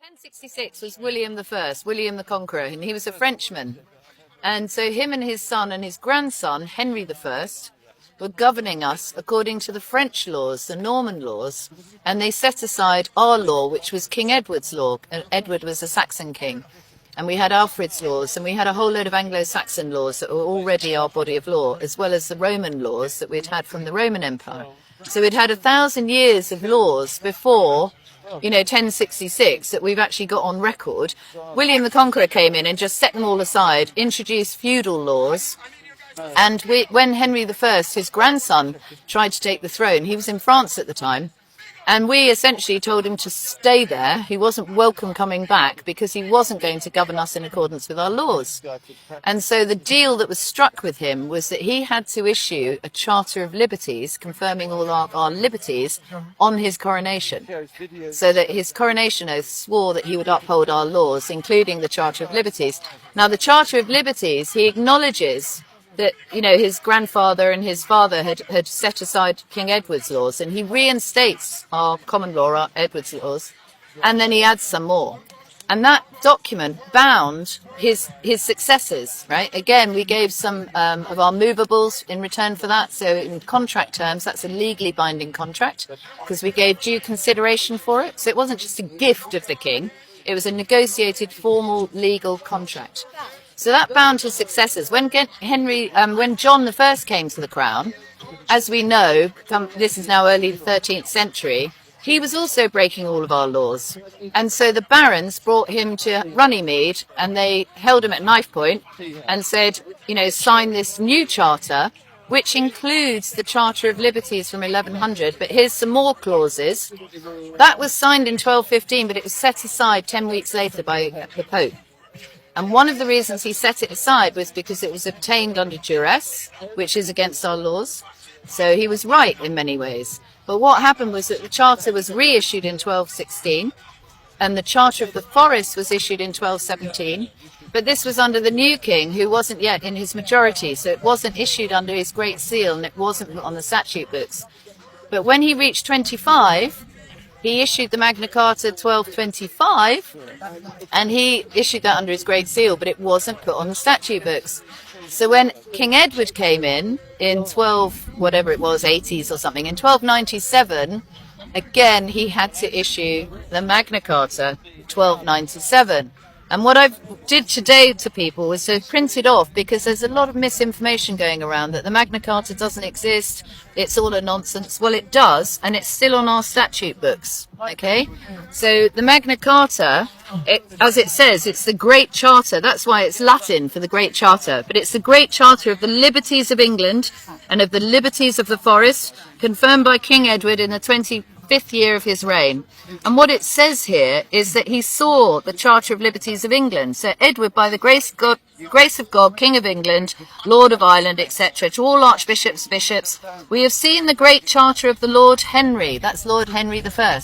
1066 was William I, William the Conqueror, and he was a Frenchman. And so him and his son and his grandson, Henry I, were governing us according to the French laws, the Norman laws, and they set aside our law, which was King Edward's law. Edward was a Saxon king, and we had Alfred's laws, and we had a whole load of Anglo-Saxon laws that were already our body of law, as well as the Roman laws that we'd had from the Roman Empire. So we'd had 1,000 years of laws before, 1066 that we've actually got on record. William the Conqueror came in and just set them all aside, introduced feudal laws. And when Henry I, his grandson, tried to take the throne, he was in France at the time, and we essentially told him to stay there. He wasn't welcome coming back because he wasn't going to govern us in accordance with our laws. And so the deal that was struck with him was that he had to issue a Charter of Liberties, confirming all our liberties, on his coronation. So that his coronation oath swore that he would uphold our laws, including the Charter of Liberties. Now, the Charter of Liberties, he acknowledges that, his grandfather and his father had set aside King Edward's laws, and he reinstates our common law, our Edward's laws, and then he adds some more. And that document bound his successors, right? Again, we gave some of our movables in return for that. So in contract terms, that's a legally binding contract because we gave due consideration for it. So it wasn't just a gift of the king. It was a negotiated, formal, legal contract. So that bound his successors. When John I came to the crown, as we know, this is now early 13th century, he was also breaking all of our laws. And so the barons brought him to Runnymede and they held him at knife point and said, sign this new charter, which includes the Charter of Liberties from 1100. But here's some more clauses. That was signed in 1215, but it was set aside 10 weeks later by the Pope. And one of the reasons he set it aside was because it was obtained under duress, which is against our laws. So he was right in many ways. But what happened was that the charter was reissued in 1216, and the Charter of the Forest was issued in 1217. But this was under the new king, who wasn't yet in his majority, so it wasn't issued under his Great Seal, and it wasn't put on the statute books. But when he reached 25, he issued the Magna Carta 1225, and he issued that under his Great Seal, but it wasn't put on the statute books. So when King Edward came in 80s or something, in 1297, again, he had to issue the Magna Carta 1297. And what I did today to people was to print it off, because there's a lot of misinformation going around that the Magna Carta doesn't exist, it's all a nonsense. Well, it does, and it's still on our statute books, okay? So the Magna Carta, as it says, it's the Great Charter. That's why it's Latin for the Great Charter. But it's the Great Charter of the liberties of England and of the liberties of the forest, confirmed by King Edward in the 25th year of his reign. And what it says here is that he saw the Charter of Liberties of England. So Edward, by the grace of God, King of England, Lord of Ireland, etc., to all archbishops, bishops, we have seen the great charter of the Lord Henry. That's Lord Henry I,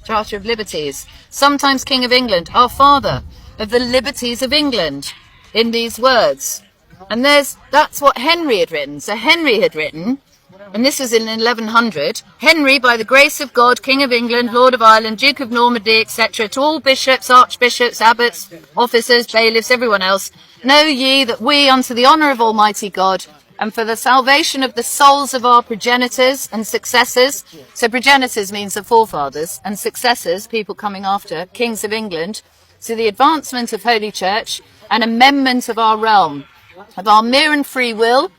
Charter of Liberties, sometimes King of England, our father, of the liberties of England, in these words. And that's what Henry had written. So Henry had written, and this was in 1100, Henry, by the grace of God, King of England, Lord of Ireland, Duke of Normandy, etc., to all bishops, archbishops, abbots, officers, bailiffs, everyone else, know ye that we, unto the honour of Almighty God, and for the salvation of the souls of our progenitors and successors, so progenitors means the forefathers, and successors, people coming after, kings of England, to the advancement of Holy Church and amendment of our realm, of our mere and free will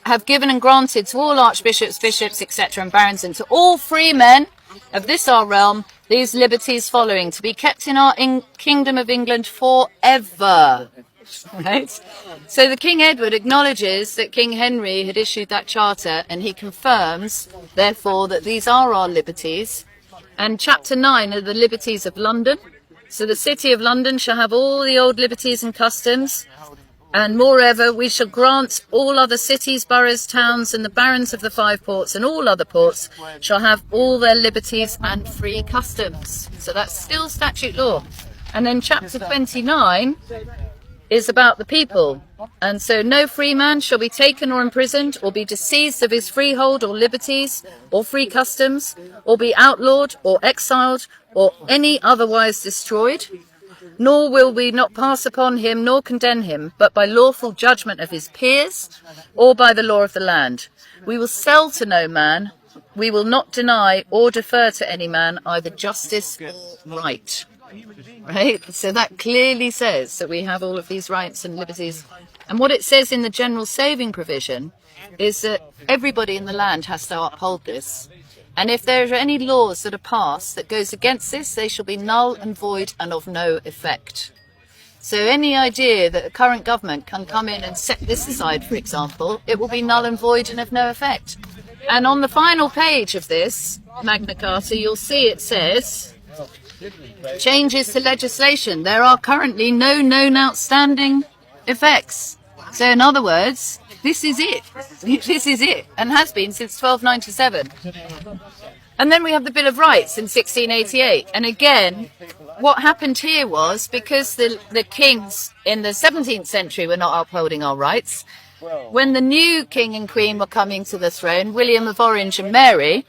have given and granted to all archbishops, bishops, etc., and barons, and to all free men of this our realm, these liberties following, to be kept in our kingdom of England forever. Right? So the King Edward acknowledges that King Henry had issued that charter, and he confirms, therefore, that these are our liberties. And chapter 9 are the liberties of London. So the city of London shall have all the old liberties and customs. And moreover, we shall grant all other cities, boroughs, towns, and the barons of the 5 ports, and all other ports, shall have all their liberties and free customs. So that's still statute law. And then chapter 29 is about the people. And so no free man shall be taken or imprisoned, or be disseized of his freehold or liberties, or free customs, or be outlawed or exiled, or any otherwise destroyed. Nor will we not pass upon him nor condemn him, but by lawful judgment of his peers, or by the law of the land. We will sell to no man. We will not deny or defer to any man either justice or right. Right? So that clearly says that we have all of these rights and liberties. And what it says in the general saving provision is that everybody in the land has to uphold this. And if there are any laws that are passed that goes against this, they shall be null and void and of no effect. So any idea that the current government can come in and set this aside, for example, it will be null and void and of no effect. And on the final page of this Magna Carta, you'll see it says, changes to legislation. There are currently no known outstanding effects. So in other words, this is it. This is it, and has been since 1297. And then we have the Bill of Rights in 1688. And again, what happened here was, because the kings in the 17th century were not upholding our rights, when the new king and queen were coming to the throne, William of Orange and Mary,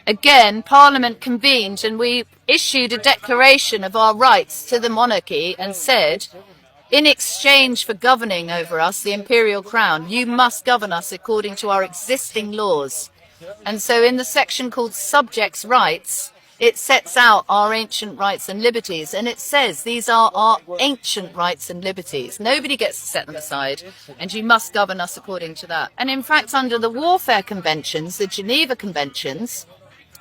again, Parliament convened and we issued a declaration of our rights to the monarchy and said, in exchange for governing over us, the imperial crown, you must govern us according to our existing laws. And so in the section called Subjects' Rights, it sets out our ancient rights and liberties, and it says these are our ancient rights and liberties. Nobody gets to set them aside, and you must govern us according to that. And in fact, under the warfare conventions, the Geneva Conventions,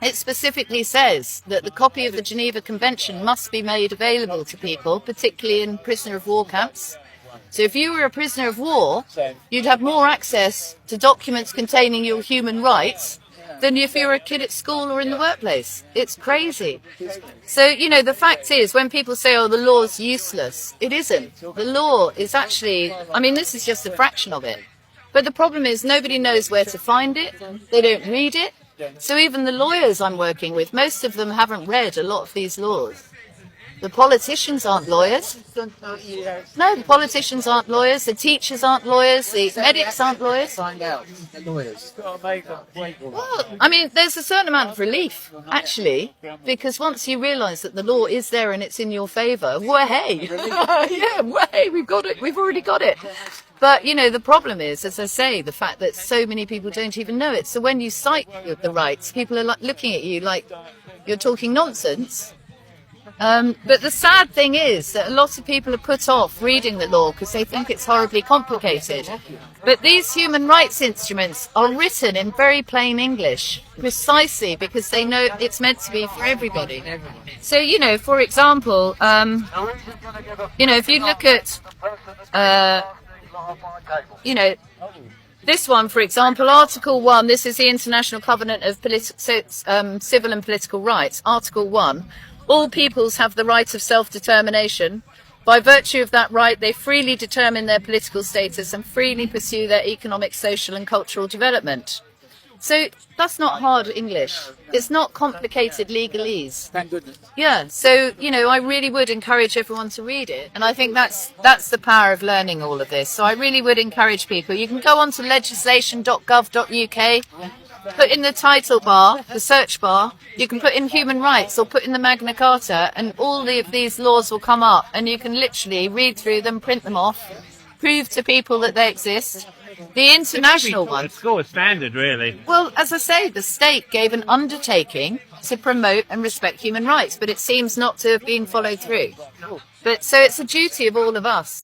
it specifically says that the copy of the Geneva Convention must be made available to people, particularly in prisoner of war camps. So if you were a prisoner of war, you'd have more access to documents containing your human rights than if you were a kid at school or in the workplace. It's crazy. So, you know, the fact is, when people say, oh, the law's useless, it isn't. The law is actually, I mean, this is just a fraction of it. But the problem is nobody knows where to find it. They don't read it. So even the lawyers I'm working with, most of them haven't read a lot of these laws. The politicians aren't lawyers. No, the politicians aren't lawyers. The teachers aren't lawyers. The medics aren't lawyers. Well, I mean, there's a certain amount of relief, actually, because once you realise that the law is there and it's in your favour, way, yeah, way, we've got it. We've already got it. But, you know, the problem is, as I say, the fact that so many people don't even know it. So when you cite the rights, people are like looking at you like you're talking nonsense. But the sad thing is that a lot of people are put off reading the law because they think it's horribly complicated. But these human rights instruments are written in very plain English, precisely because they know it's meant to be for everybody. So, you know, for example, you know, if you look at, you know, this one, for example, Article 1, this is the International Covenant of Civil and Political Rights, Article 1. All peoples have the right of self-determination. By virtue of that right, they freely determine their political status and freely pursue their economic, social and cultural development. So that's not hard English. It's not complicated legalese. Thank goodness. Yeah, so, you know, I really would encourage everyone to read it. And I think that's the power of learning all of this. So I really would encourage people. You can go on to legislation.gov.uk. Put in the title bar, the search bar, you can put in human rights or put in the Magna Carta, and all of these laws will come up, and you can literally read through them, print them off, prove to people that they exist. The international one. It's gold standard, really. Well, as I say, the state gave an undertaking to promote and respect human rights, but it seems not to have been followed through. But so it's a duty of all of us.